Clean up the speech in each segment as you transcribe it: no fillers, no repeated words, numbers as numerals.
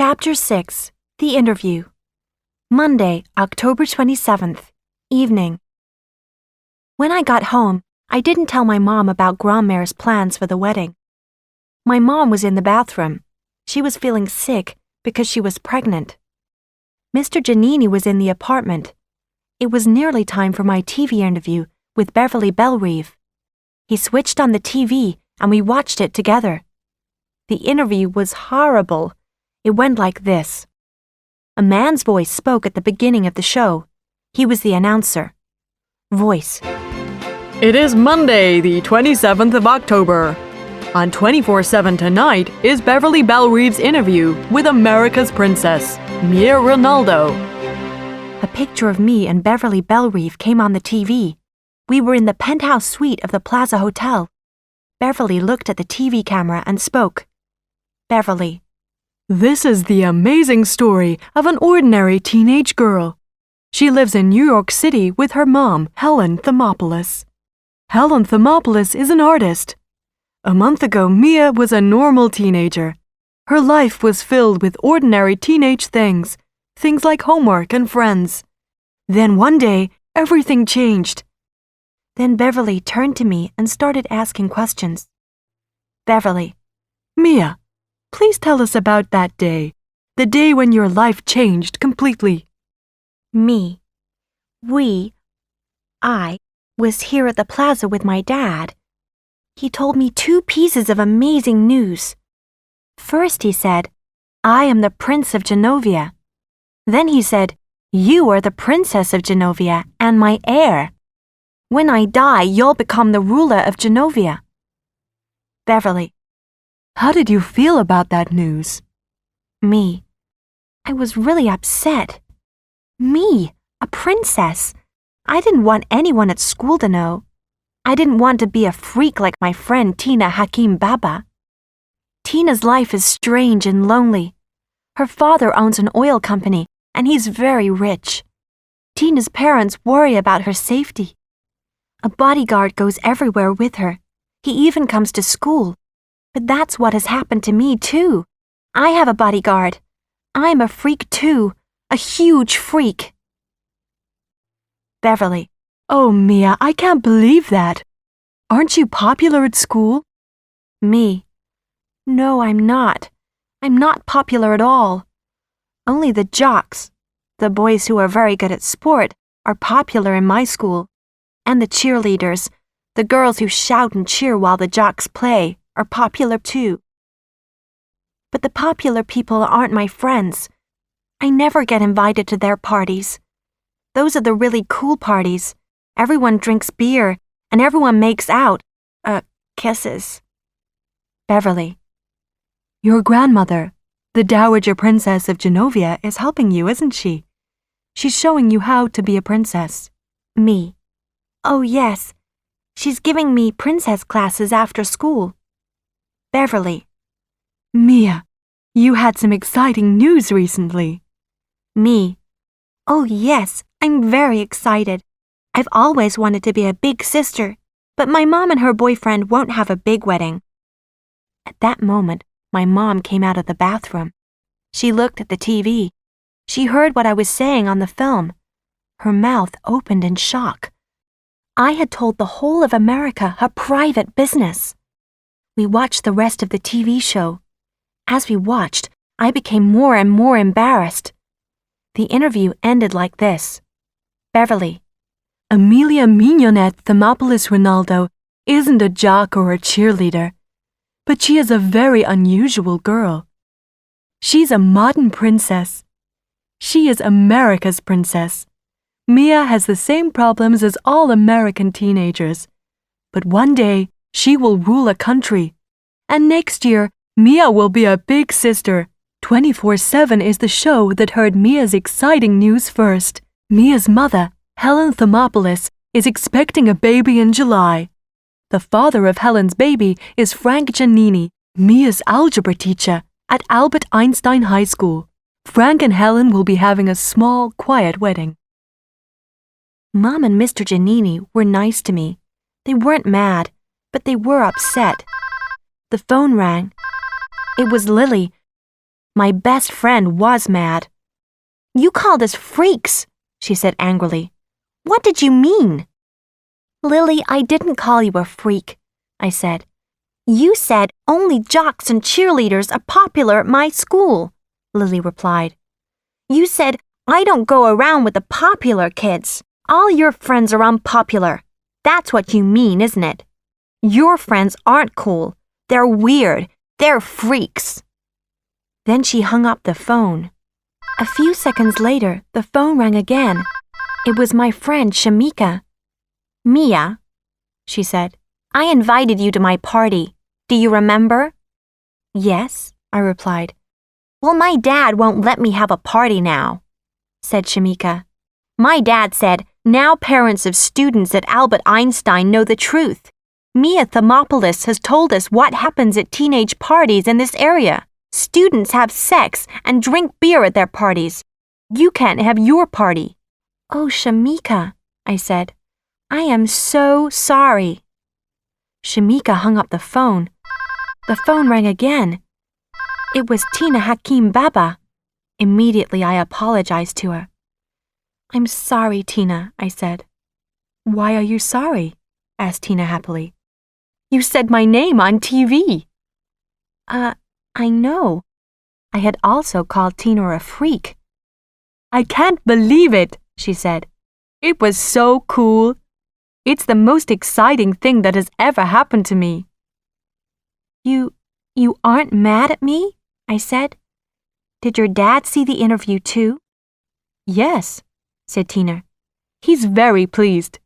Chapter 6. The Interview. Monday, October 27th. Evening. When I got home, I didn't tell my mom about Grandma's plans for the wedding. My mom was in the bathroom. She was feeling sick because she was pregnant. Mr. Giannini was in the apartment. It was nearly time for my TV interview with Beverly Bellerive. He switched on the TV and we watched it together. The interview was horrible. It went like this. A man's voice spoke at the beginning of the show. He was the announcer. Voice. It is Monday, the 27th of October. On 24/7 tonight is Beverly Bellerive's interview with America's Princess, Mia Ronaldo. A picture of me and Beverly Bellerive came on the TV. We were in the penthouse suite of the Plaza Hotel. Beverly looked at the TV camera and spoke. Beverly. This is the amazing story of an ordinary teenage girl. She lives in New York City with her mom, Helen Thermopoulos. Helen Thermopoulos is an artist. A month ago, Mia was a normal teenager. Her life was filled with ordinary teenage things like homework and friends. Then one day, everything changed. Then Beverly turned to me and started asking questions. Beverly. Mia, please tell us about that day, the day when your life changed completely. Me. I was here at the plaza with my dad. He told me 2 pieces of amazing news. First he said, I am the Prince of Genovia. Then he said, you are the Princess of Genovia and my heir. When I die, you'll become the ruler of Genovia. Beverly. How did you feel about that news? Me. I was really upset. Me, a princess. I didn't want anyone at school to know. I didn't want to be a freak like my friend Tina Hakim Baba. Tina's life is strange and lonely. Her father owns an oil company, and he's very rich. Tina's parents worry about her safety. A bodyguard goes everywhere with her. He even comes to school. But that's what has happened to me, too. I have a bodyguard. I'm a freak, too. A huge freak. Beverly. Oh, Mia, I can't believe that. Aren't you popular at school? Me. No, I'm not. I'm not popular at all. Only the jocks, the boys who are very good at sport, are popular in my school. And the cheerleaders, the girls who shout and cheer while the jocks play, are popular too. But the popular people aren't my friends. I never get invited to their parties. Those are the really cool parties. Everyone drinks beer and everyone makes out. Kisses. Beverly. Your grandmother, the Dowager Princess of Genovia, is helping you, isn't she? She's showing you how to be a princess. Me. Oh, yes. She's giving me princess classes after school. Beverly. Mia, you had some exciting news recently. Me. Oh, yes, I'm very excited. I've always wanted to be a big sister, but my mom and her boyfriend won't have a big wedding. At that moment, my mom came out of the bathroom. She looked at the TV. She heard what I was saying on the film. Her mouth opened in shock. I had told the whole of America her private business. We watched the rest of the TV show. As we watched, I became more and more embarrassed. The interview ended like this. Beverly. Amelia Mignonette Thermopoulos Ronaldo isn't a jock or a cheerleader, but she is a very unusual girl. She's a modern princess. She is America's princess. Mia has the same problems as all American teenagers, but one day she will rule a country, and next year Mia will be a big sister. 24/7 is the show that heard Mia's exciting news first. Mia's mother, Helen Thermopoulos, is expecting a baby in July. The father of Helen's baby is Frank Giannini, Mia's algebra teacher at Albert Einstein High School. Frank and Helen will be having a small, quiet wedding. Mom and Mr. Giannini were nice to me. They weren't mad, but they were upset. The phone rang. It was Lily. My best friend was mad. You called us freaks, she said angrily. What did you mean? Lily, I didn't call you a freak, I said. You said only jocks and cheerleaders are popular at my school, Lily replied. You said I don't go around with the popular kids. All your friends are unpopular. That's what you mean, isn't it? Your friends aren't cool. They're weird. They're freaks. Then she hung up the phone. A few seconds later, the phone rang again. It was my friend Shamika. Mia, she said, I invited you to my party. Do you remember? Yes, I replied. Well, my dad won't let me have a party now, said Shamika. My dad said, now parents of students at Albert Einstein know the truth. Mia Thermopolis has told us what happens at teenage parties in this area. Students have sex and drink beer at their parties. You can't have your party. Oh, Shamika, I said. I am so sorry. Shamika hung up the phone. The phone rang again. It was Tina Hakim Baba. Immediately I apologized to her. I'm sorry, Tina, I said. Why are you sorry? Asked Tina happily. You said my name on TV. I know. I had also called Tina a freak. I can't believe it, she said. It was so cool. It's the most exciting thing that has ever happened to me. You aren't mad at me? I said. Did your dad see the interview too? Yes, said Tina. He's very pleased.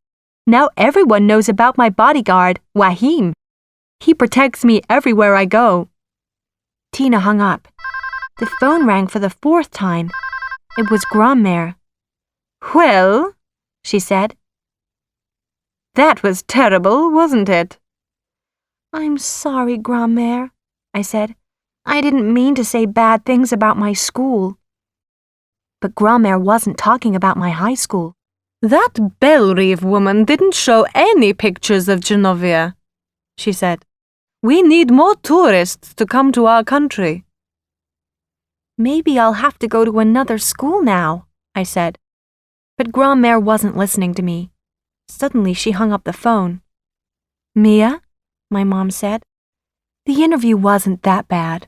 Now everyone knows about my bodyguard, Wahim. He protects me everywhere I go. Tina hung up. The phone rang for the fourth time. It was Grandmère. Well, she said. That was terrible, wasn't it? I'm sorry, Grandmère, I said. I didn't mean to say bad things about my school. But Grandmère wasn't talking about my high school. That Bellerive woman didn't show any pictures of Genovia, she said. We need more tourists to come to our country. Maybe I'll have to go to another school now, I said. But Grandmère wasn't listening to me. Suddenly she hung up the phone. Mia, my mom said, the interview wasn't that bad.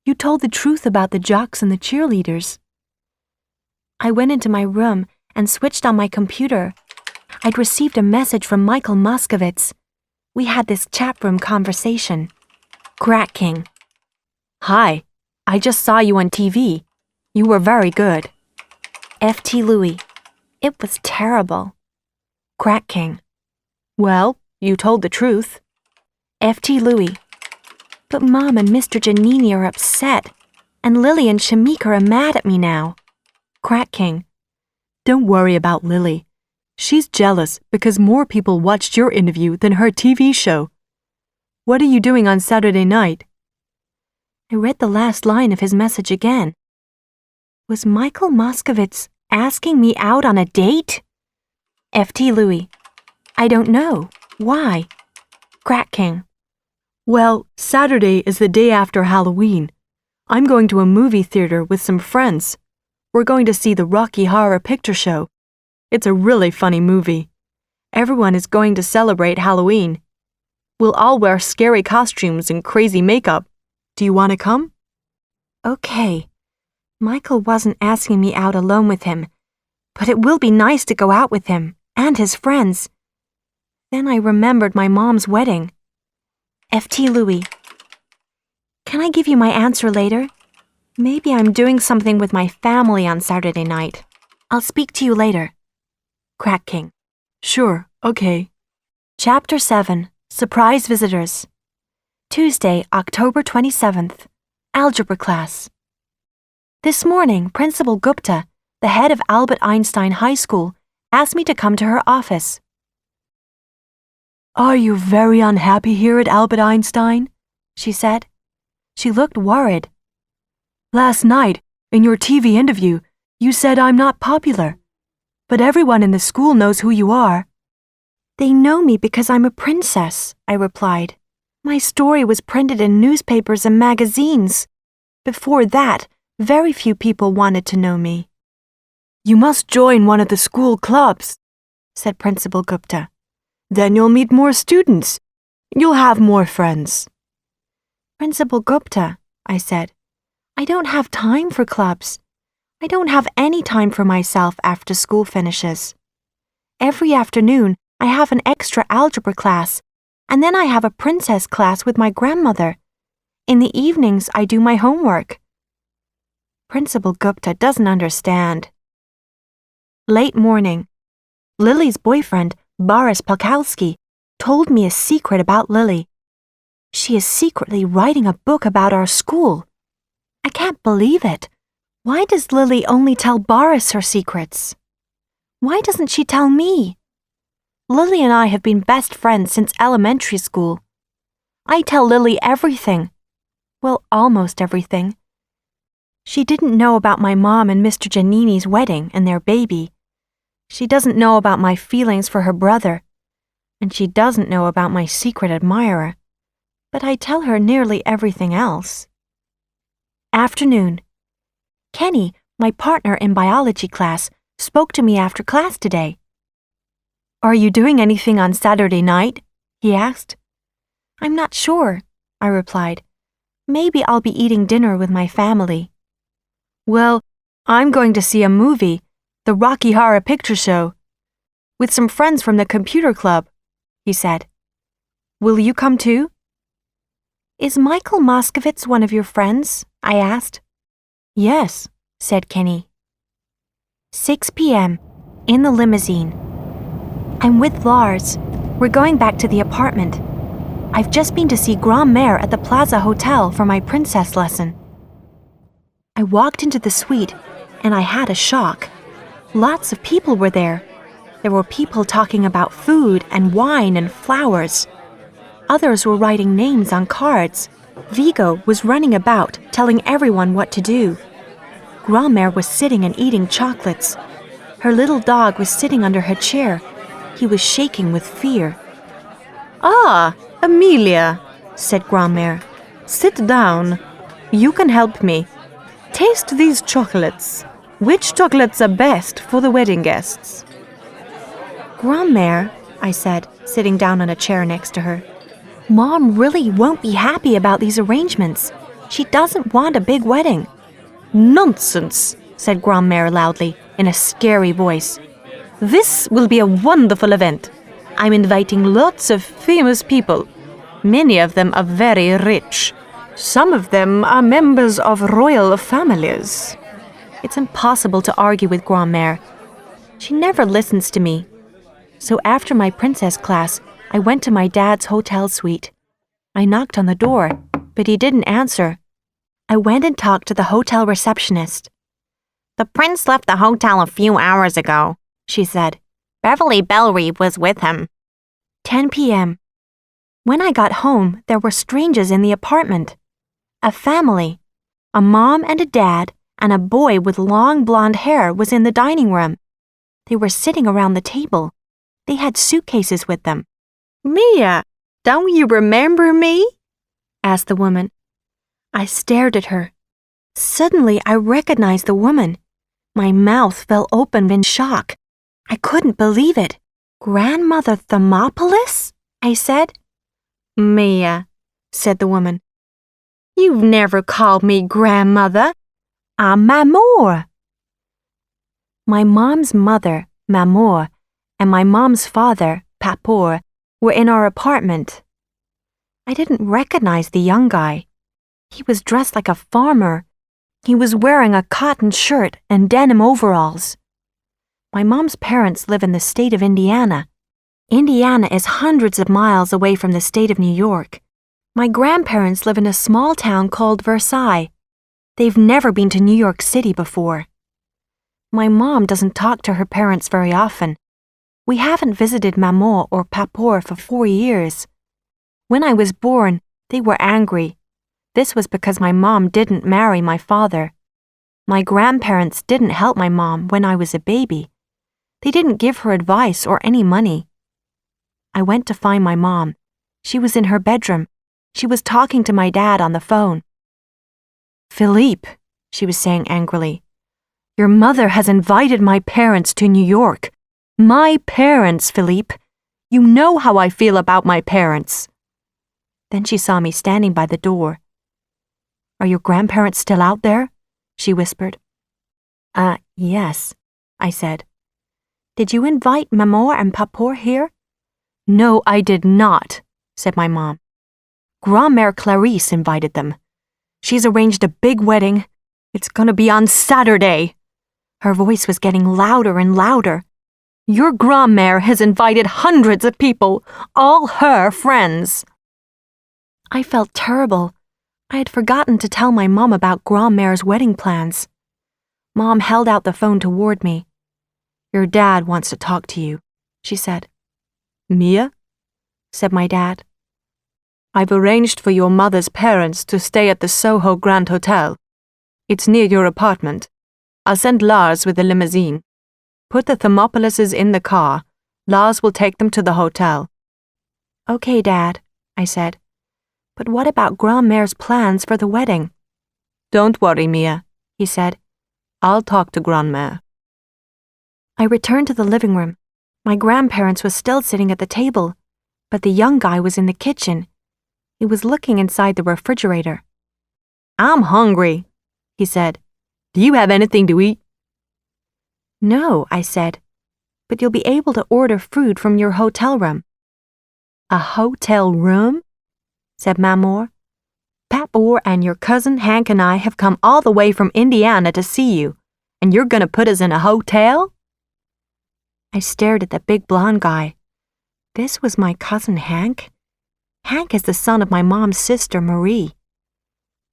You told the truth about the jocks and the cheerleaders. I went into my room and switched on my computer. I'd received a message from Michael Moskovitz. We had this chat room conversation. Crack King. Hi, I just saw you on TV. You were very good. F.T. Louis. It was terrible. Crack King. Well, you told the truth. F.T. Louis. But Mom and Mr. Giannini are upset, and Lily and Shamika are mad at me now. Crack King. Don't worry about Lily. She's jealous because more people watched your interview than her TV show. What are you doing on Saturday night? I read the last line of his message again. Was Michael Moskovitz asking me out on a date? F.T. Louis. I don't know. Why? Crack King. Well, Saturday is the day after Halloween. I'm going to a movie theater with some friends. We're going to see the Rocky Horror Picture Show. It's a really funny movie. Everyone is going to celebrate Halloween. We'll all wear scary costumes and crazy makeup. Do you want to come? Okay. Michael wasn't asking me out alone with him, but it will be nice to go out with him and his friends. Then I remembered my mom's wedding. F.T. Louis. Can I give you my answer later? Maybe I'm doing something with my family on Saturday night. I'll speak to you later. Crack King. Sure, okay. Chapter 7. Surprise Visitors. Tuesday, October 27th. Algebra class. This morning, Principal Gupta, the head of Albert Einstein High School, asked me to come to her office. Are you very unhappy here at Albert Einstein? She said. She looked worried. Last night, in your TV interview, you said I'm not popular. But everyone in the school knows who you are. They know me because I'm a princess, I replied. My story was printed in newspapers and magazines. Before that, very few people wanted to know me. You must join one of the school clubs, said Principal Gupta. Then you'll meet more students. You'll have more friends. Principal Gupta, I said, I don't have time for clubs. I don't have any time for myself after school finishes. Every afternoon, I have an extra algebra class, and then I have a princess class with my grandmother. In the evenings, I do my homework. Principal Gupta doesn't understand. Late morning. Lily's boyfriend, Boris Palkowski, told me a secret about Lily. She is secretly writing a book about our school. I can't believe it. Why does Lily only tell Boris her secrets? Why doesn't she tell me? Lily and I have been best friends since elementary school. I tell Lily everything. Well, almost everything. She didn't know about my mom and Mr. Giannini's wedding and their baby. She doesn't know about my feelings for her brother. And she doesn't know about my secret admirer. But I tell her nearly everything else. Afternoon. Kenny, my partner in biology class, spoke to me after class today. Are you doing anything on Saturday night? He asked. I'm not sure, I replied. Maybe I'll be eating dinner with my family. Well, I'm going to see a movie, the Rocky Horror Picture Show, with some friends from the computer club, he said. Will you come too? Is Michael Moskovitz one of your friends? I asked. Yes, said Kenny. 6 p.m. in the limousine. I'm with Lars. We're going back to the apartment. I've just been to see Grand-Mère at the Plaza Hotel for my princess lesson. I walked into the suite and I had a shock. Lots of people were there. There were people talking about food and wine and flowers. Others were writing names on cards. Vigo was running about, telling everyone what to do. Grand-Mère was sitting and eating chocolates. Her little dog was sitting under her chair. He was shaking with fear. Ah, Amelia, said Grand-Mère. Sit down. You can help me. Taste these chocolates. Which chocolates are best for the wedding guests? Grand-Mère, I said, sitting down on a chair next to her. Mom really won't be happy about these arrangements. She doesn't want a big wedding. Nonsense, said Grand-Mère loudly, in a scary voice. This will be a wonderful event. I'm inviting lots of famous people. Many of them are very rich. Some of them are members of royal families. It's impossible to argue with Grand-Mère. She never listens to me. So after my princess class, I went to my dad's hotel suite. I knocked on the door, but he didn't answer. I went and talked to the hotel receptionist. The prince left the hotel a few hours ago, she said. Beverly Bellerive was with him. 10 p.m. When I got home, there were strangers in the apartment. A family. A mom and a dad and a boy with long blonde hair was in the dining room. They were sitting around the table. They had suitcases with them. Mia, don't you remember me? Asked the woman. I stared at her. Suddenly, I recognized the woman. My mouth fell open in shock. I couldn't believe it. Grandmother Thermopolis? I said. Mia, said the woman. You've never called me grandmother. I'm Mamour. My mom's mother, Mamour, and my mom's father, Papour, were in our apartment. I didn't recognize the young guy. He was dressed like a farmer. He was wearing a cotton shirt and denim overalls. My mom's parents live in the state of Indiana. Indiana is hundreds of miles away from the state of New York. My grandparents live in a small town called Versailles. They've never been to New York City before. My mom doesn't talk to her parents very often. We haven't visited Maman or Papour for 4 years. When I was born, they were angry. This was because my mom didn't marry my father. My grandparents didn't help my mom when I was a baby. They didn't give her advice or any money. I went to find my mom. She was in her bedroom. She was talking to my dad on the phone. Philippe, she was saying angrily, your mother has invited my parents to New York. My parents, Philippe. You know how I feel about my parents. Then she saw me standing by the door. Are your grandparents still out there? She whispered. Yes, I said. Did you invite Maman and Papour here? No, I did not, said my mom. Grand-mère Clarisse invited them. She's arranged a big wedding. It's gonna be on Saturday. Her voice was getting louder and louder. Your grand-mère has invited hundreds of people, all her friends. I felt terrible. I had forgotten to tell my mom about grand-mère's wedding plans. Mom held out the phone toward me. Your dad wants to talk to you, she said. Mia? Said my dad. I've arranged for your mother's parents to stay at the Soho Grand Hotel. It's near your apartment. I'll send Lars with the limousine. Put the Thermopolises in the car. Lars will take them to the hotel. Okay, Dad, I said. But what about Grand-mère's plans for the wedding? Don't worry, Mia, he said. I'll talk to Grand-mère. I returned to the living room. My grandparents were still sitting at the table, but the young guy was in the kitchen. He was looking inside the refrigerator. I'm hungry, he said. Do you have anything to eat? No, I said, but you'll be able to order food from your hotel room. A hotel room? Said Maman. Papour and your cousin Hank and I have come all the way from Indiana to see you, and you're going to put us in a hotel? I stared at the big blonde guy. This was my cousin Hank? Hank is the son of my mom's sister, Marie.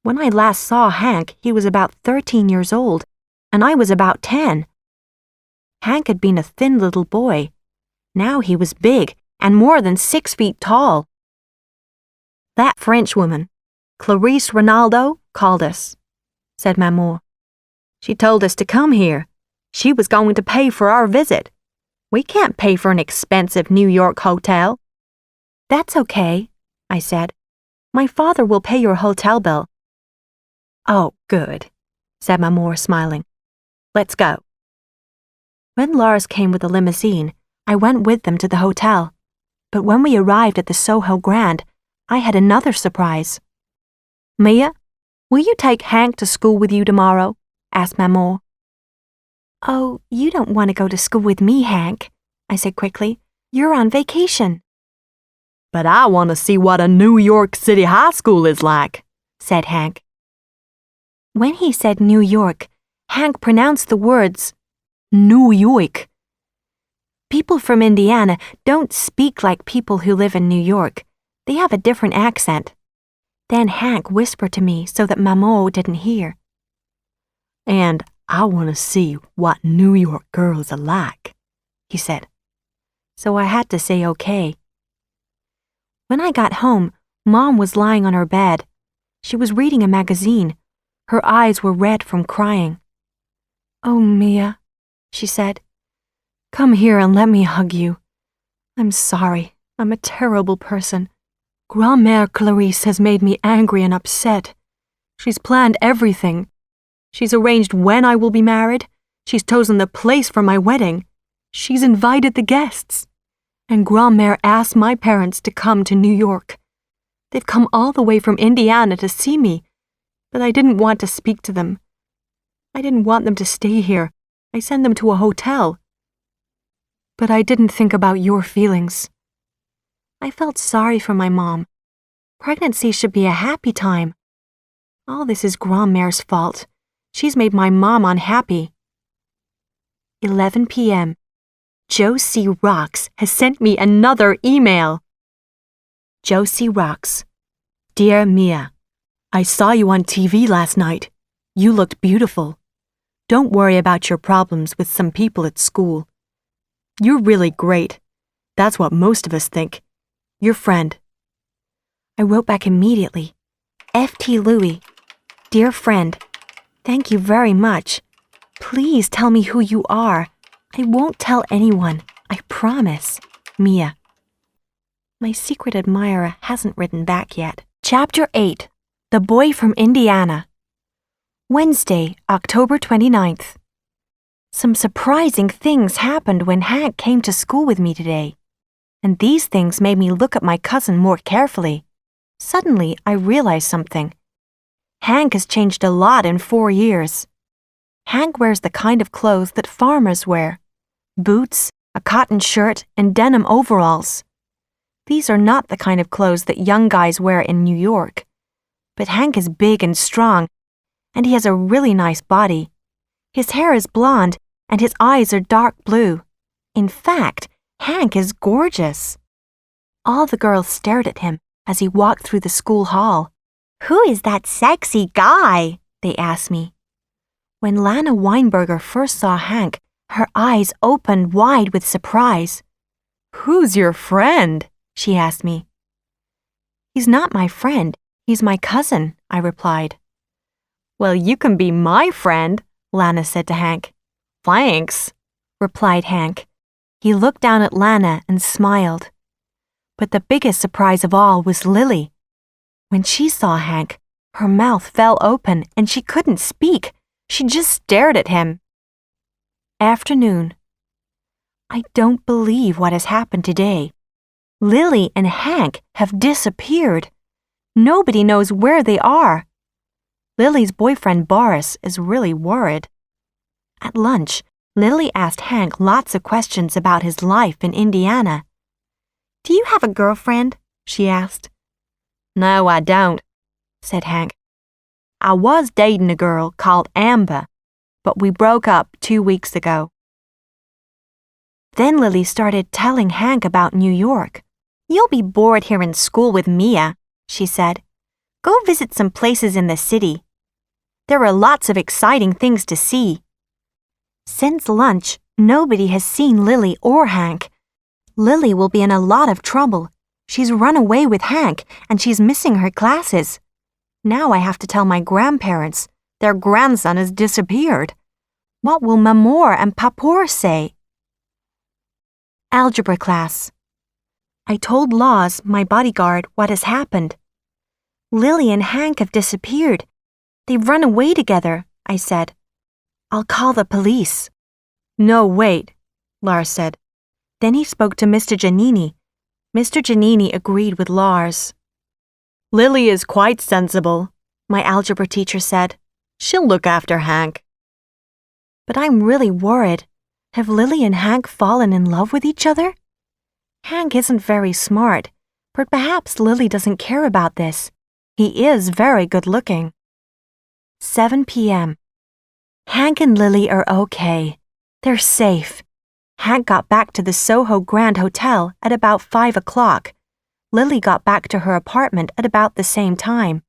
When I last saw Hank, he was about 13 years old, and I was about 10. Hank had been a thin little boy. Now he was big and more than 6 feet tall. That Frenchwoman, Clarisse Ronaldo, called us, said Maman. She told us to come here. She was going to pay for our visit. We can't pay for an expensive New York hotel. That's okay, I said. My father will pay your hotel bill. Oh, good, said Maman, smiling. Let's go. When Lars came with the limousine, I went with them to the hotel. But when we arrived at the Soho Grand, I had another surprise. Mia, will you take Hank to school with you tomorrow? Asked Maman. Oh, you don't want to go to school with me, Hank, I said quickly. You're on vacation. But I want to see what a New York City high school is like, said Hank. When he said New York, Hank pronounced the words New York. People from Indiana don't speak like people who live in New York. They have a different accent. Then Hank whispered to me so that Maman didn't hear. And I want to see what New York girls are like, he said. So I had to say okay. When I got home, Mom was lying on her bed. She was reading a magazine. Her eyes were red from crying. Oh, Mia, she said. Come here and let me hug you. I'm sorry. I'm a terrible person. Grand-mère Clarisse has made me angry and upset. She's planned everything. She's arranged when I will be married. She's chosen the place for my wedding. She's invited the guests. And Grand-mère asked my parents to come to New York. They've come all the way from Indiana to see me, but I didn't want to speak to them. I didn't want them to stay here. I sent them to a hotel. But I didn't think about your feelings. I felt sorry for my mom. Pregnancy should be a happy time. All this is Grand-mère's fault. She's made my mom unhappy. 11 p.m. Josie Rocks has sent me another email. Josie Rocks. Dear Mia, I saw you on TV last night. You looked beautiful. Don't worry about your problems with some people at school. You're really great. That's what most of us think. Your friend. I wrote back immediately. F.T. Louie. Dear friend, thank you very much. Please tell me who you are. I won't tell anyone. I promise. Mia. My secret admirer hasn't written back yet. Chapter 8. The Boy from Indiana. Wednesday, October 29th. Some surprising things happened when Hank came to school with me today, and these things made me look at my cousin more carefully. Suddenly, I realized something. Hank has changed a lot in 4 years. Hank wears the kind of clothes that farmers wear: boots, a cotton shirt, and denim overalls. These are not the kind of clothes that young guys wear in New York. But Hank is big and strong, and he has a really nice body. His hair is blonde, and his eyes are dark blue. In fact, Hank is gorgeous. All the girls stared at him as he walked through the school hall. "Who is that sexy guy?" they asked me. When Lana Weinberger first saw Hank, her eyes opened wide with surprise. "Who's your friend?" she asked me. "He's not my friend, he's my cousin," I replied. "Well, you can be my friend," Lana said to Hank. "Thanks," replied Hank. He looked down at Lana and smiled. But the biggest surprise of all was Lily. When she saw Hank, her mouth fell open and she couldn't speak. She just stared at him. Afternoon. I don't believe what has happened today. Lily and Hank have disappeared. Nobody knows where they are. Lily's boyfriend Boris is really worried. At lunch, Lily asked Hank lots of questions about his life in Indiana. "Do you have a girlfriend?" she asked. "No, I don't," said Hank. "I was dating a girl called Amber, but we broke up 2 weeks ago." Then Lily started telling Hank about New York. "You'll be bored here in school with Mia," she said. "Go visit some places in the city. There are lots of exciting things to see." Since lunch, nobody has seen Lily or Hank. Lily will be in a lot of trouble. She's run away with Hank, and she's missing her classes. Now I have to tell my grandparents. Their grandson has disappeared. What will Mamour and Papour say? Algebra class. I told Laws, my bodyguard, what has happened. "Lily and Hank have disappeared. They've run away together," I said. "I'll call the police." "No, wait," Lars said. Then he spoke to Mr. Giannini. Mr. Giannini agreed with Lars. "Lily is quite sensible," my algebra teacher said. "She'll look after Hank." But I'm really worried. Have Lily and Hank fallen in love with each other? Hank isn't very smart, but perhaps Lily doesn't care about this. He is very good-looking. 7 p.m. Hank and Lily are okay. They're safe. Hank got back to the Soho Grand Hotel at about 5 o'clock. Lily got back to her apartment at about the same time.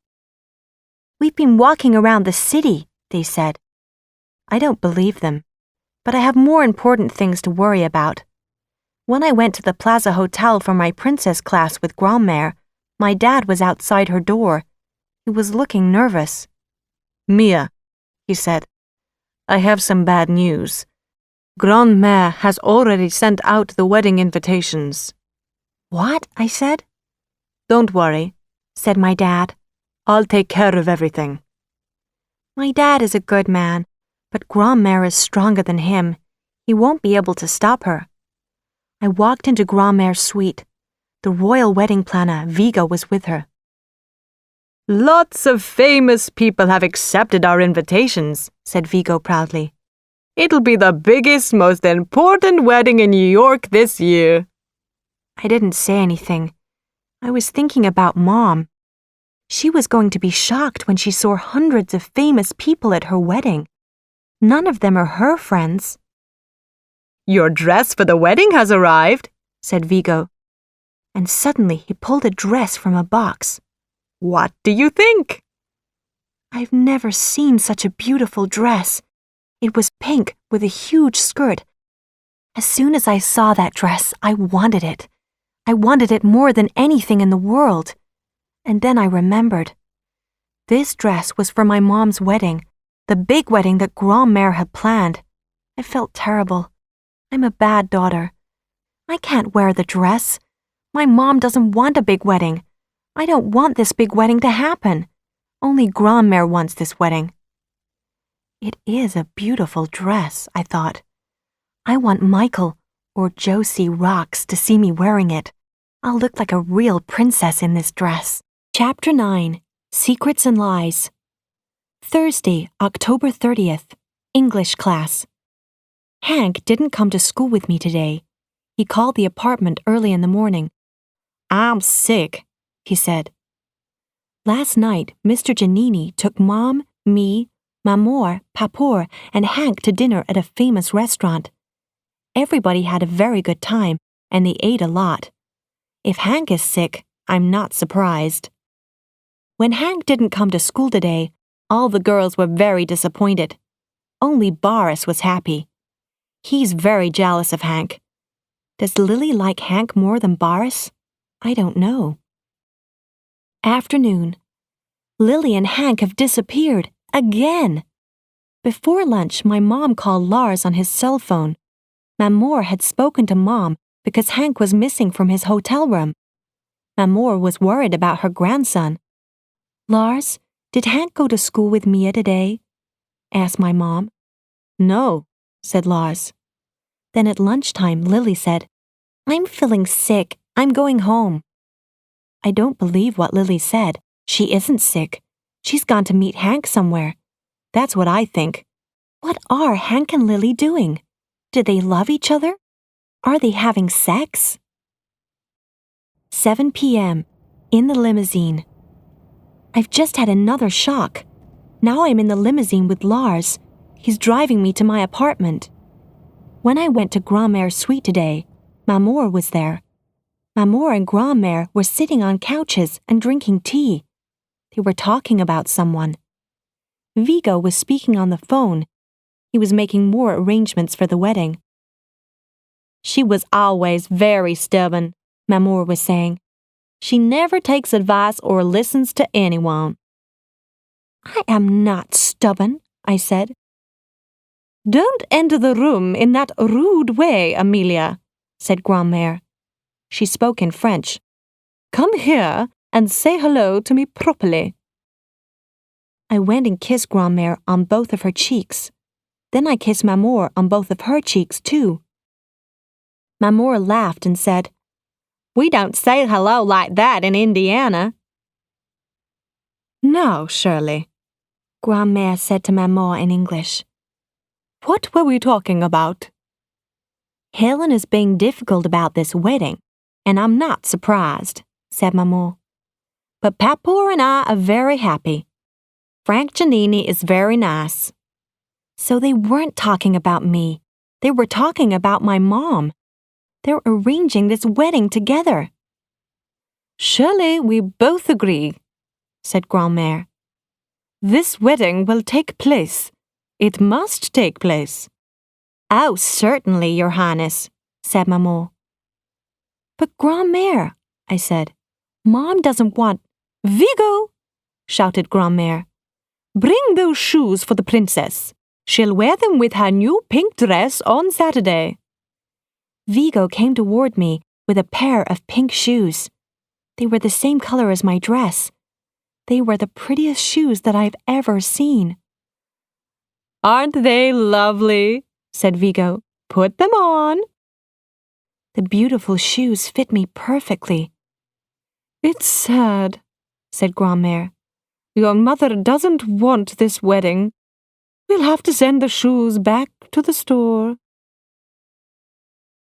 "We've been walking around the city," they said. I don't believe them, but I have more important things to worry about. When I went to the Plaza Hotel for my princess class with Grandmère, my dad was outside her door. He was looking nervous. "Mia," he said, "I have some bad news. Grandmère has already sent out the wedding invitations." "What?" I said. "Don't worry," said my dad. "I'll take care of everything." My dad is a good man, but Grandmère is stronger than him. He won't be able to stop her. I walked into Grandmère's suite. The royal wedding planner, Vigo, was with her. "Lots of famous people have accepted our invitations," said Vigo proudly. "It'll be the biggest, most important wedding in New York this year." I didn't say anything. I was thinking about Mom. She was going to be shocked when she saw hundreds of famous people at her wedding. None of them are her friends. "Your dress for the wedding has arrived," said Vigo. And suddenly he pulled a dress from a box. "What do you think?" I've never seen such a beautiful dress. It was pink with a huge skirt. As soon as I saw that dress, I wanted it. I wanted it more than anything in the world. And then I remembered. This dress was for my mom's wedding, the big wedding that Grandmère had planned. I felt terrible. I'm a bad daughter. I can't wear the dress. My mom doesn't want a big wedding. I don't want this big wedding to happen. Only Grandmère wants this wedding. It is a beautiful dress, I thought. I want Michael or Josie Rocks to see me wearing it. I'll look like a real princess in this dress. Chapter 9. Secrets and Lies. Thursday, October 30th. English class. Hank didn't come to school with me today. He called the apartment early in the morning. "I'm sick," he said. Last night, Mr. Giannini took Mom, me, Mamor, Papour, and Hank to dinner at a famous restaurant. Everybody had a very good time, and they ate a lot. If Hank is sick, I'm not surprised. When Hank didn't come to school today, all the girls were very disappointed. Only Boris was happy. He's very jealous of Hank. Does Lily like Hank more than Boris? I don't know. Afternoon. Lily and Hank have disappeared. Again! Before lunch, my mom called Lars on his cell phone. Mamor had spoken to Mom because Hank was missing from his hotel room. Mamor was worried about her grandson. "Lars, did Hank go to school with Mia today?" asked my mom. "No," said Lars. Then at lunchtime, Lily said, "I'm feeling sick. I'm going home." I don't believe what Lily said. She isn't sick. She's gone to meet Hank somewhere. That's what I think. What are Hank and Lily doing? Do they love each other? Are they having sex? 7 p.m. In the limousine. I've just had another shock. Now I'm in the limousine with Lars. He's driving me to my apartment. When I went to Grandma's suite today, Mamor was there. Mamor and Grandmère were sitting on couches and drinking tea. They were talking about someone. Vigo was speaking on the phone. He was making more arrangements for the wedding. "She was always very stubborn," Mamor was saying. "She never takes advice or listens to anyone." "I am not stubborn," I said. "Don't enter the room in that rude way, Amelia," said Grandmère. She spoke in French. "Come here and say hello to me properly." I went and kissed Grandmère on both of her cheeks. Then I kissed Mamor on both of her cheeks, too. Mamor laughed and said, "We don't say hello like that in Indiana." "Now, Shirley," Grandmère said to Mamor in English. "What were we talking about?" "Helen is being difficult about this wedding, and I'm not surprised," said Mamor. "But Papour and I are very happy. Frank Giannini is very nice." So they weren't talking about me. They were talking about my mom. They're arranging this wedding together. "Surely we both agree," said Grandmère. "This wedding will take place. It must take place." "Oh, certainly, Your Highness," said Mamor. "But Grandmère," I said, "Mom doesn't want—" "Vigo!" shouted Grandmère. "Bring those shoes for the princess. She'll wear them with her new pink dress on Saturday." Vigo came toward me with a pair of pink shoes. They were the same color as my dress. They were the prettiest shoes that I've ever seen. "Aren't they lovely?" said Vigo. "Put them on." The beautiful shoes fit me perfectly. "It's sad," said Grandmère. "Your mother doesn't want this wedding. We'll have to send the shoes back to the store."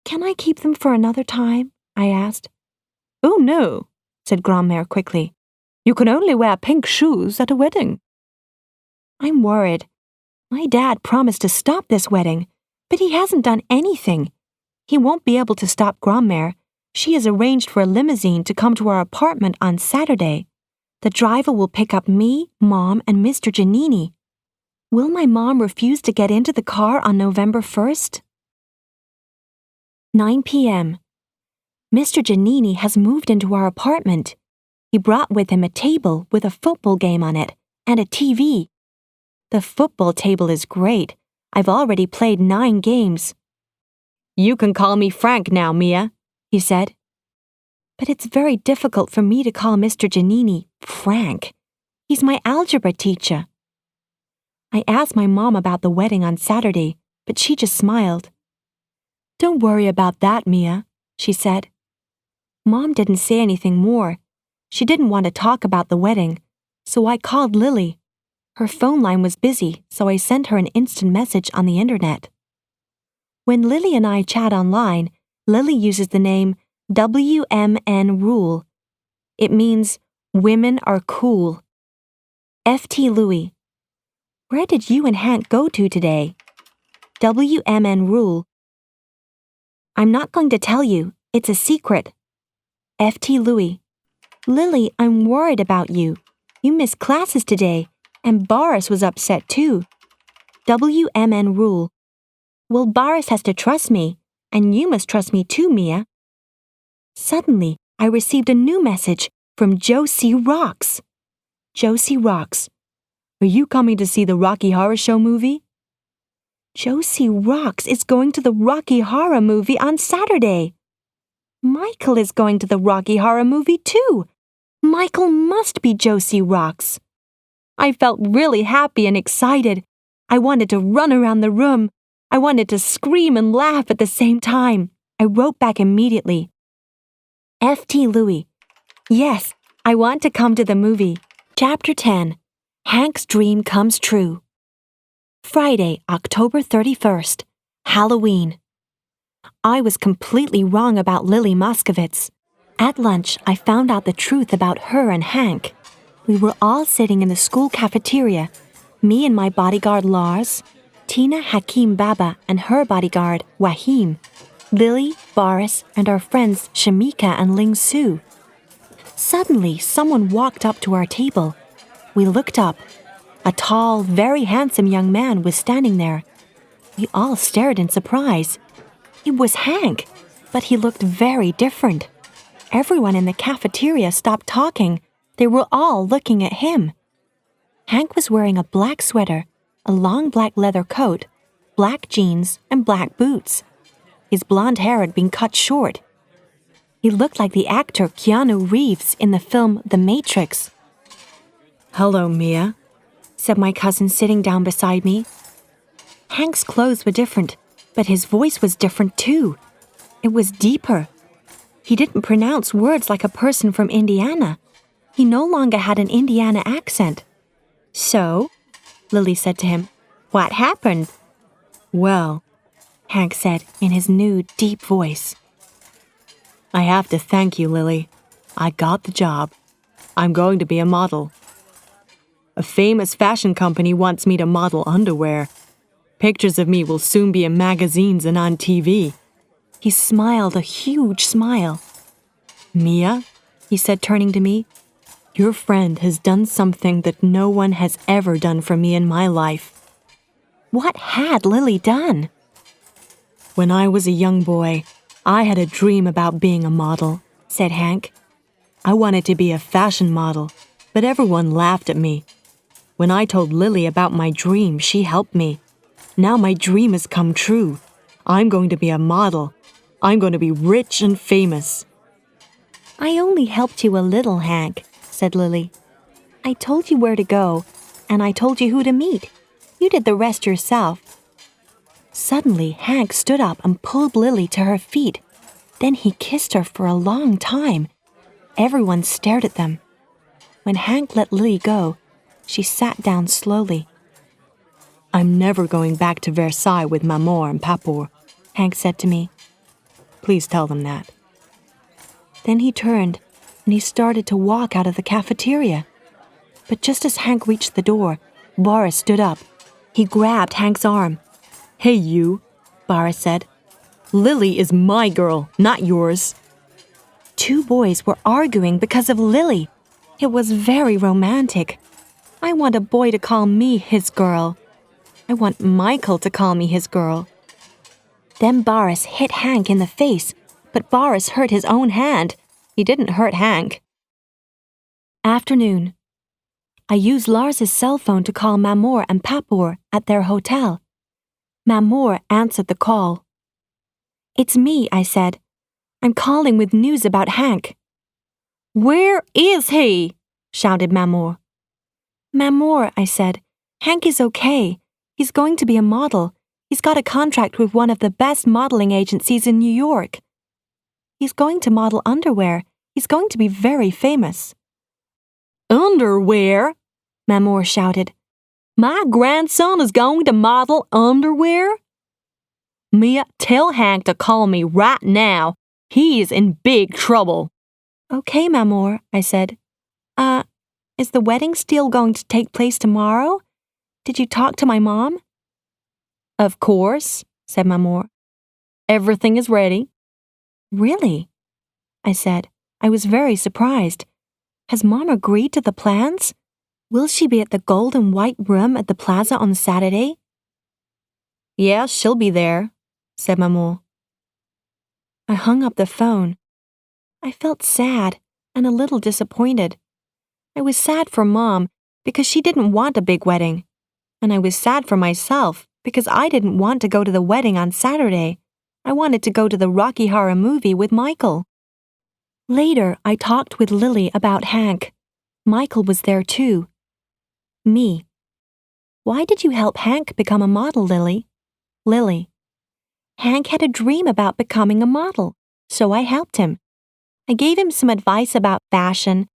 "Can I keep them for another time?" I asked. "Oh, no," said Grandmère quickly. "You can only wear pink shoes at a wedding." I'm worried. My dad promised to stop this wedding, but he hasn't done anything. He won't be able to stop Grandmère. She has arranged for a limousine to come to our apartment on Saturday. The driver will pick up me, Mom, and Mr. Giannini. Will my mom refuse to get into the car on November 1st? 9 p.m. Mr. Giannini has moved into our apartment. He brought with him a table with a football game on it and a TV. The football table is great. I've already played 9 games. "You can call me Frank now, Mia," he said. But it's very difficult for me to call Mr. Giannini Frank. He's my algebra teacher. I asked my mom about the wedding on Saturday, but she just smiled. "Don't worry about that, Mia," she said. Mom didn't say anything more. She didn't want to talk about the wedding, so I called Lily. Her phone line was busy, so I sent her an instant message on the internet. When Lily and I chat online, Lily uses the name WMN Rule. It means women are cool. FT Louie. Where did you and Hank go to today? WMN Rule. I'm not going to tell you. It's a secret. FT Louie. Lily, I'm worried about you. You missed classes today, and Boris was upset too. WMN Rule. Well, Boris has to trust me, and you must trust me too, Mia. Suddenly, I received a new message from Josie Rocks. Josie Rocks. "Are you coming to see the Rocky Horror Show movie?" Josie Rocks is going to the Rocky Horror movie on Saturday. Michael is going to the Rocky Horror movie too. Michael must be Josie Rocks. I felt really happy and excited. I wanted to run around the room. I wanted to scream and laugh at the same time. I wrote back immediately. FT Louie. Yes, I want to come to the movie. Chapter 10. Hank's Dream Comes True. Friday, October 31st. Halloween. I was completely wrong about Lily Moskovitz. At lunch, I found out the truth about her and Hank. We were all sitting in the school cafeteria, me and my bodyguard Lars, Tina Hakim Baba and her bodyguard Wahim, Lily, Boris, and our friends Shamika and Ling Su. Suddenly, someone walked up to our table. We looked up. A tall, very handsome young man was standing there. We all stared in surprise. It was Hank, but he looked very different. Everyone in the cafeteria stopped talking. They were all looking at him. Hank was wearing a black sweater, a long black leather coat, black jeans, and black boots. His blonde hair had been cut short. He looked like the actor Keanu Reeves in the film The Matrix. "Hello, Mia," said my cousin sitting down beside me. Hank's clothes were different, but his voice was different too. It was deeper. He didn't pronounce words like a person from Indiana. He no longer had an Indiana accent. So, Lily said to him, "What happened?" "Well," Hank said in his new, deep voice. "I have to thank you, Lily. I got the job. I'm going to be a model. A famous fashion company wants me to model underwear. Pictures of me will soon be in magazines and on TV. He smiled a huge smile. "Mia," he said, turning to me, "your friend has done something that no one has ever done for me in my life." What had Lily done? "When I was a young boy, I had a dream about being a model," said Hank. "I wanted to be a fashion model, but everyone laughed at me. When I told Lily about my dream, she helped me. Now my dream has come true. I'm going to be a model. I'm going to be rich and famous." "I only helped you a little, Hank," said Lily. "I told you where to go, and I told you who to meet. You did the rest yourself." Suddenly, Hank stood up and pulled Lily to her feet. Then he kissed her for a long time. Everyone stared at them. When Hank let Lily go, she sat down slowly. "I'm never going back to Versailles with Maman and Papour," Hank said to me. "Please tell them that." Then he turned, and he started to walk out of the cafeteria. But just as Hank reached the door, Boris stood up. He grabbed Hank's arm. "Hey, you," Boris said. "Lily is my girl, not yours." Two boys were arguing because of Lily. It was very romantic. I want a boy to call me his girl. I want Michael to call me his girl. Then Boris hit Hank in the face, but Boris hurt his own hand. He didn't hurt Hank. Afternoon. I used Lars's cell phone to call Mamour and Papour at their hotel. Mamour answered the call. "It's me," I said. "I'm calling with news about Hank." "Where is he?" shouted Mamour. "Mamour," I said, Hank is okay. He's going to be a model. He's got a contract with one of the best modeling agencies in New York. He's going to model underwear. He's going to be very famous. Underwear? Mamour shouted. My grandson is going to model underwear? Mia, tell Hank to call me right now. He is in big trouble. Okay, Mamour, I said. Is the wedding still going to take place tomorrow? Did you talk to my mom? Of course, said Mamour. Everything is ready. Really? I said. I was very surprised. Has Mom agreed to the plans? Will she be at the gold and white room at the plaza on Saturday? Yeah, she'll be there, said Mamour. I hung up the phone. I felt sad and a little disappointed. I was sad for Mom because she didn't want a big wedding, and I was sad for myself because I didn't want to go to the wedding on Saturday. I wanted to go to the Rocky Horror movie with Michael. Later, I talked with Lily about Hank. Michael was there too. Me. Why did you help Hank become a model, Lily? Lily. Hank had a dream about becoming a model, so I helped him. I gave him some advice about fashion.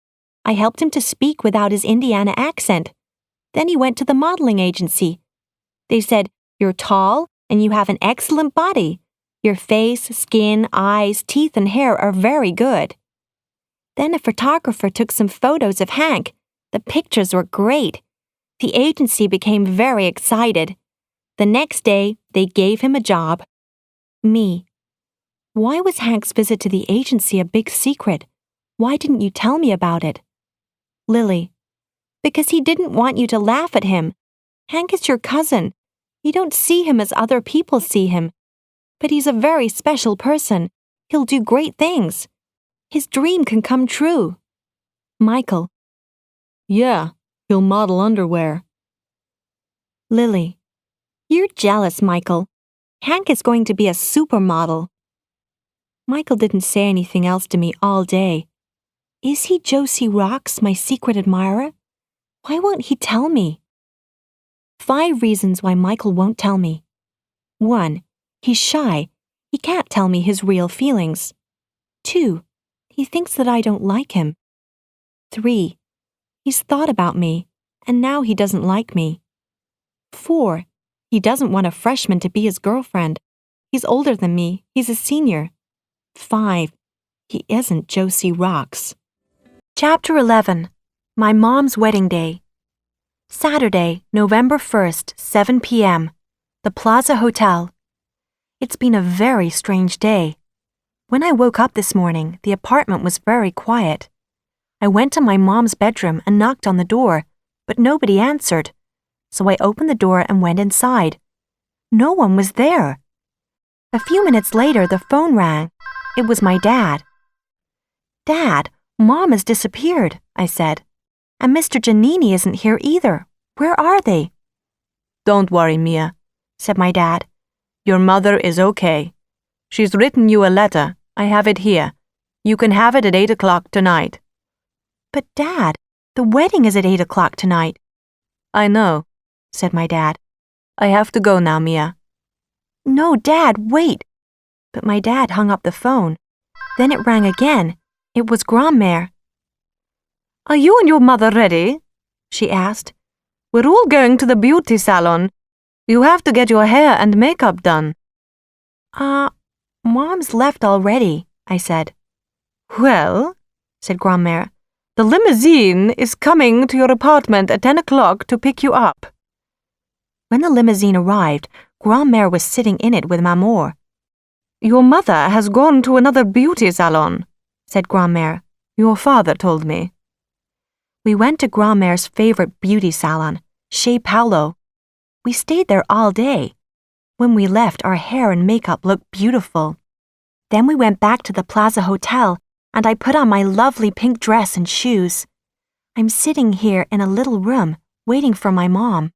I helped him to speak without his Indiana accent. Then he went to the modeling agency. They said, "You're tall and you have an excellent body. Your face, skin, eyes, teeth, and hair are very good." Then a photographer took some photos of Hank. The pictures were great. The agency became very excited. The next day, they gave him a job. Me. Why was Hank's visit to the agency a big secret? Why didn't you tell me about it? Lily. Because he didn't want you to laugh at him. Hank is your cousin. You don't see him as other people see him. But he's a very special person. He'll do great things. His dream can come true. Michael. Yeah, he'll model underwear. Lily. You're jealous, Michael. Hank is going to be a supermodel. Michael didn't say anything else to me all day. Is he Josie Rocks, my secret admirer? Why won't he tell me? 5 reasons why Michael won't tell me. 1. He's shy. He can't tell me his real feelings. 2. He thinks that I don't like him. 3. He's thought about me, and now he doesn't like me. 4. He doesn't want a freshman to be his girlfriend. He's older than me. He's a senior. 5. He isn't Josie Rocks. Chapter 11. My Mom's Wedding Day. Saturday, November 1st, 7 p.m. The Plaza Hotel. It's been a very strange day. When I woke up this morning, the apartment was very quiet. I went to my mom's bedroom and knocked on the door, but nobody answered. So I opened the door and went inside. No one was there. A few minutes later, the phone rang. It was my dad. "Dad, Mom has disappeared," I said. "And Mr. Giannini isn't here either. Where are they?" Don't worry, Mia, said my dad. Your mother is okay. She's written you a letter. I have it here. You can have it at 8 o'clock tonight. But Dad, the wedding is at 8 o'clock tonight. I know, said my dad. I have to go now, Mia. No, Dad, wait. But my dad hung up the phone. Then it rang again. It was Grandmère. Are you and your mother ready? She asked. We're all going to the beauty salon. You have to get your hair and makeup done. Mom's left already, I said. Well, said Grandmère, the limousine is coming to your apartment at 10 o'clock to pick you up. When the limousine arrived, Grandmère was sitting in it with Mamour. Your mother has gone to another beauty salon, said Grandmère. Your father told me. We went to Grandmère's favorite beauty salon, Chez Paolo. We stayed there all day. When we left, our hair and makeup looked beautiful. Then we went back to the Plaza Hotel, and I put on my lovely pink dress and shoes. I'm sitting here in a little room, waiting for my mom.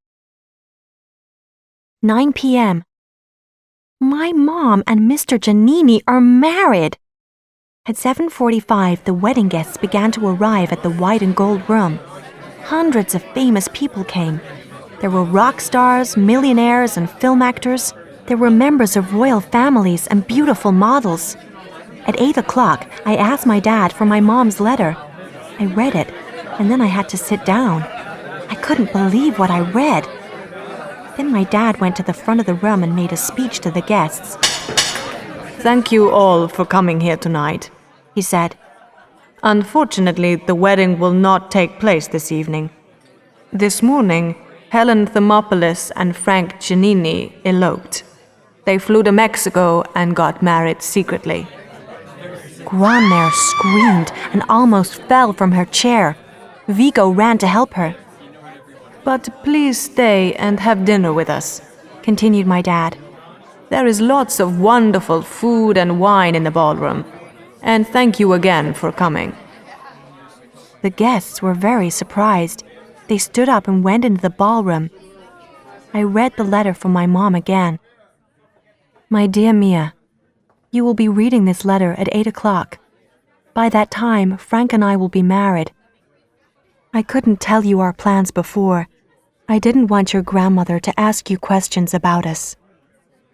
9 p.m. My mom and Mr. Giannini are married. At 7:45, the wedding guests began to arrive at the white and gold room. Hundreds of famous people came. There were rock stars, millionaires, and film actors. There were members of royal families and beautiful models. At 8 o'clock, I asked my dad for my mom's letter. I read it, and then I had to sit down. I couldn't believe what I read. Then my dad went to the front of the room and made a speech to the guests. "Thank you all for coming here tonight," he said. "Unfortunately, the wedding will not take place this evening. This morning, Helen Thermopolis and Frank Giannini eloped. They flew to Mexico and got married secretly." Grandmère screamed and almost fell from her chair. Vigo ran to help her. "But please stay and have dinner with us," continued my dad. "There is lots of wonderful food and wine in the ballroom. And thank you again for coming." The guests were very surprised. They stood up and went into the ballroom. I read the letter from my mom again. "My dear Mia, you will be reading this letter at 8 o'clock. By that time, Frank and I will be married. I couldn't tell you our plans before. I didn't want your grandmother to ask you questions about us.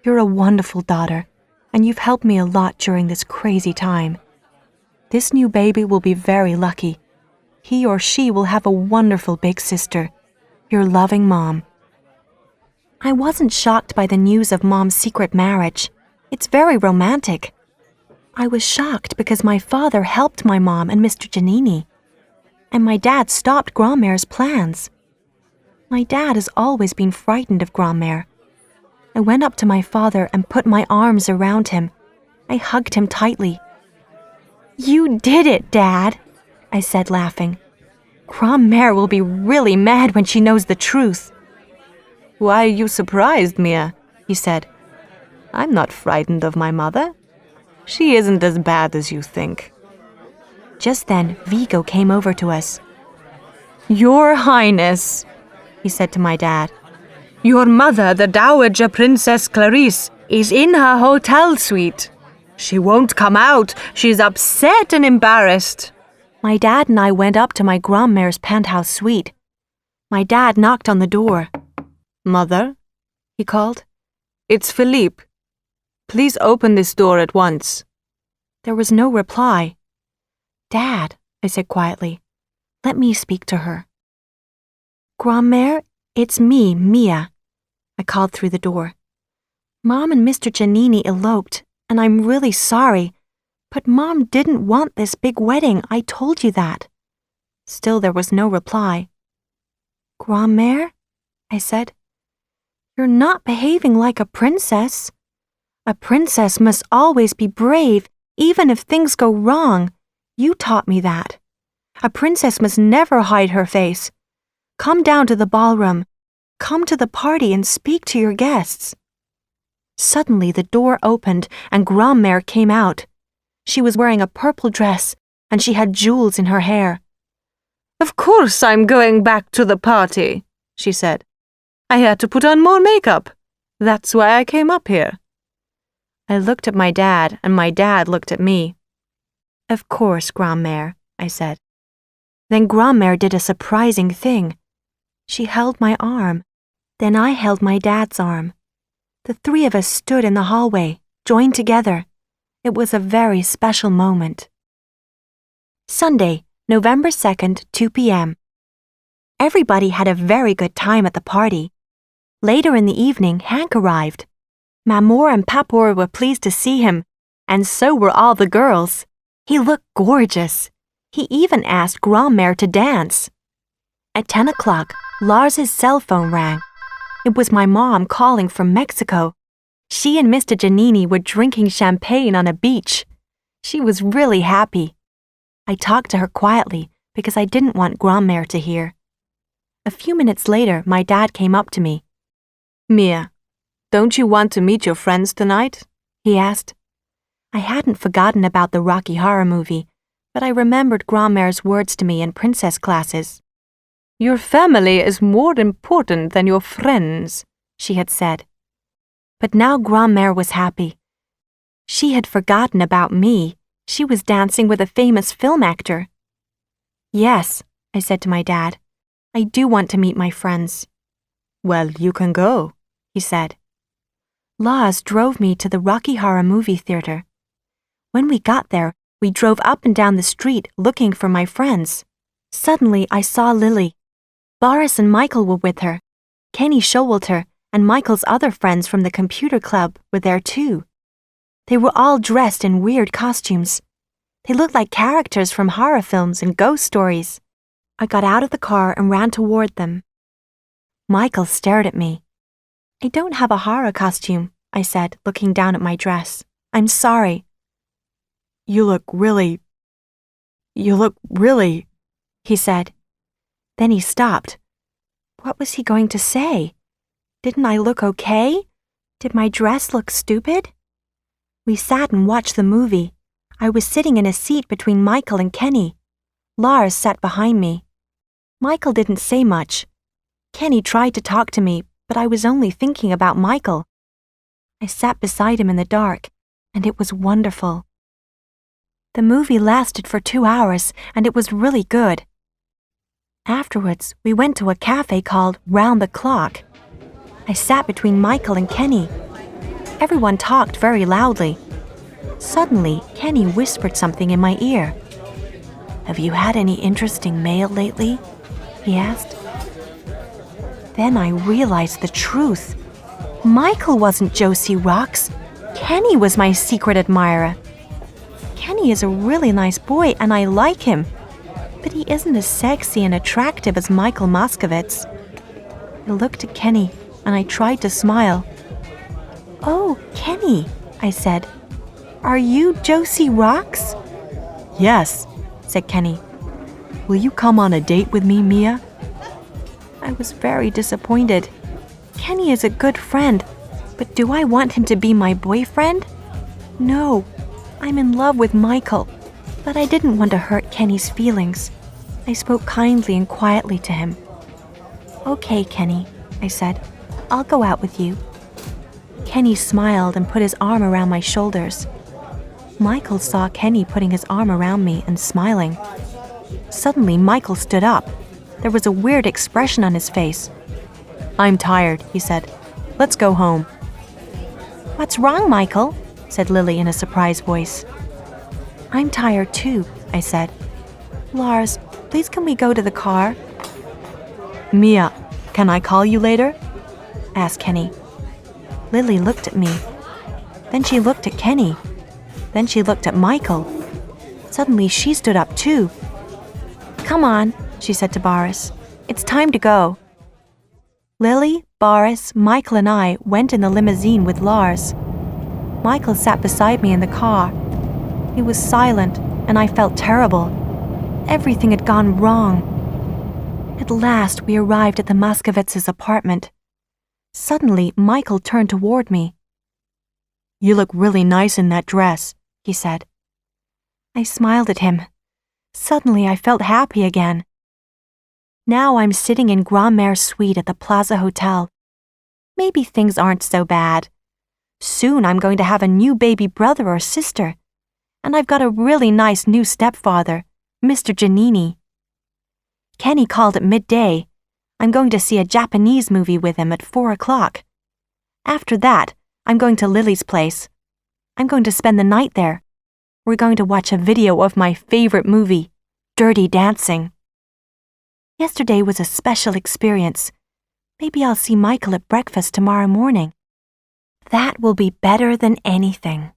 You're a wonderful daughter, and you've helped me a lot during this crazy time. This new baby will be very lucky. He or she will have a wonderful big sister. Your loving Mom." I wasn't shocked by the news of Mom's secret marriage. It's very romantic. I was shocked because my father helped my mom and Mr. Giannini. And my dad stopped Grandmère's plans. My dad has always been frightened of Grandmère. I went up to my father and put my arms around him. I hugged him tightly. "You did it, Dad," I said, laughing. "Grandmère will be really mad when she knows the truth." "Why are you surprised, Mia?" he said. "I'm not frightened of my mother. She isn't as bad as you think." Just then, Vigo came over to us. "Your Highness," he said to my dad, "your mother, the Dowager Princess Clarice, is in her hotel suite. She won't come out. She's upset and embarrassed." My dad and I went up to my grandmère's penthouse suite. My dad knocked on the door. "Mother," he called, "it's Philippe. Please open this door at once." There was no reply. "Dad," I said quietly, "let me speak to her." "Grandmère, it's me, Mia," I called through the door. "Mom and Mr. Giannini eloped, and I'm really sorry, but Mom didn't want this big wedding. I told you that." Still there was no reply. "Grandmère," I said, "you're not behaving like a princess. A princess must always be brave, even if things go wrong. You taught me that. A princess must never hide her face. Come down to the ballroom. Come to the party and speak to your guests." Suddenly the door opened and Grandmère came out. She was wearing a purple dress and she had jewels in her hair. "Of course I'm going back to the party," she said. "I had to put on more makeup. That's why I came up here." I looked at my dad and my dad looked at me. "Of course, Grandmère," I said. Then Grandmère did a surprising thing. She held my arm. Then I held my dad's arm. The three of us stood in the hallway, joined together. It was a very special moment. Sunday, November 2nd, 2 p.m. Everybody had a very good time at the party. Later in the evening, Hank arrived. Mamour and Papour were pleased to see him, and so were all the girls. He looked gorgeous. He even asked Grandmère to dance. At 10 o'clock, Lars's cell phone rang. It was my mom calling from Mexico. She and Mr. Giannini were drinking champagne on a beach. She was really happy. I talked to her quietly because I didn't want Grandmère to hear. A few minutes later, my dad came up to me. "Mia, don't you want to meet your friends tonight?" he asked. I hadn't forgotten about the Rocky Horror movie, but I remembered Grandmère's words to me in princess classes. "Your family is more important than your friends," she had said. But now Grandmère was happy. She had forgotten about me. She was dancing with a famous film actor. "Yes," I said to my dad, "I do want to meet my friends." Well, you can go, he said. Lars drove me to the Rocky Horror movie theater. When we got there, we drove up and down the street looking for my friends. Suddenly, I saw Lily. Boris and Michael were with her. Kenny Showalter and Michael's other friends from the computer club were there too. They were all dressed in weird costumes. They looked like characters from horror films and ghost stories. I got out of the car and ran toward them. Michael stared at me. I don't have a horror costume, I said, looking down at my dress. I'm sorry. You look really, he said. Then he stopped. What was he going to say? Didn't I look okay? Did my dress look stupid? We sat and watched the movie. I was sitting in a seat between Michael and Kenny. Lars sat behind me. Michael didn't say much. Kenny tried to talk to me, but I was only thinking about Michael. I sat beside him in the dark, and it was wonderful. The movie lasted for 2 hours, and it was really good. Afterwards, we went to a cafe called Round the Clock. I sat between Michael and Kenny. Everyone talked very loudly. Suddenly, Kenny whispered something in my ear. Have you had any interesting mail lately? He asked. Then I realized the truth. Michael wasn't Josie Rocks. Kenny was my secret admirer. Kenny is a really nice boy and I like him, but he isn't as sexy and attractive as Michael Moskovitz. I looked at Kenny and I tried to smile. Oh, Kenny, I said. Are you Josie Rocks? Yes, said Kenny. Will you come on a date with me, Mia? I was very disappointed. Kenny is a good friend, but do I want him to be my boyfriend? No, I'm in love with Michael, but I didn't want to hurt Kenny's feelings. I spoke kindly and quietly to him. Okay, Kenny, I said. I'll go out with you. Kenny smiled and put his arm around my shoulders. Michael saw Kenny putting his arm around me and smiling. Suddenly, Michael stood up. There was a weird expression on his face. I'm tired, he said. Let's go home. What's wrong, Michael? Said Lily in a surprised voice. I'm tired too, I said. Lars, please can we go to the car? Mia, can I call you later? Asked Kenny. Lily looked at me. Then she looked at Kenny. Then she looked at Michael. Suddenly she stood up too. Come on, she said to Boris. It's time to go. Lily, Boris, Michael and I went in the limousine with Lars. Michael sat beside me in the car. He was silent and I felt terrible. Everything had gone wrong. At last we arrived at the Moskovitz's apartment. Suddenly Michael turned toward me. You look really nice in that dress, he said. I smiled at him. Suddenly I felt happy again. Now I'm sitting in Grand-Mère's suite at the Plaza Hotel. Maybe things aren't so bad. Soon I'm going to have a new baby brother or sister. And I've got a really nice new stepfather, Mr. Giannini. Kenny called at midday. I'm going to see a Japanese movie with him at 4 o'clock. After that, I'm going to Lily's place. I'm going to spend the night there. We're going to watch a video of my favorite movie, Dirty Dancing. Yesterday was a special experience. Maybe I'll see Michael at breakfast tomorrow morning. That will be better than anything.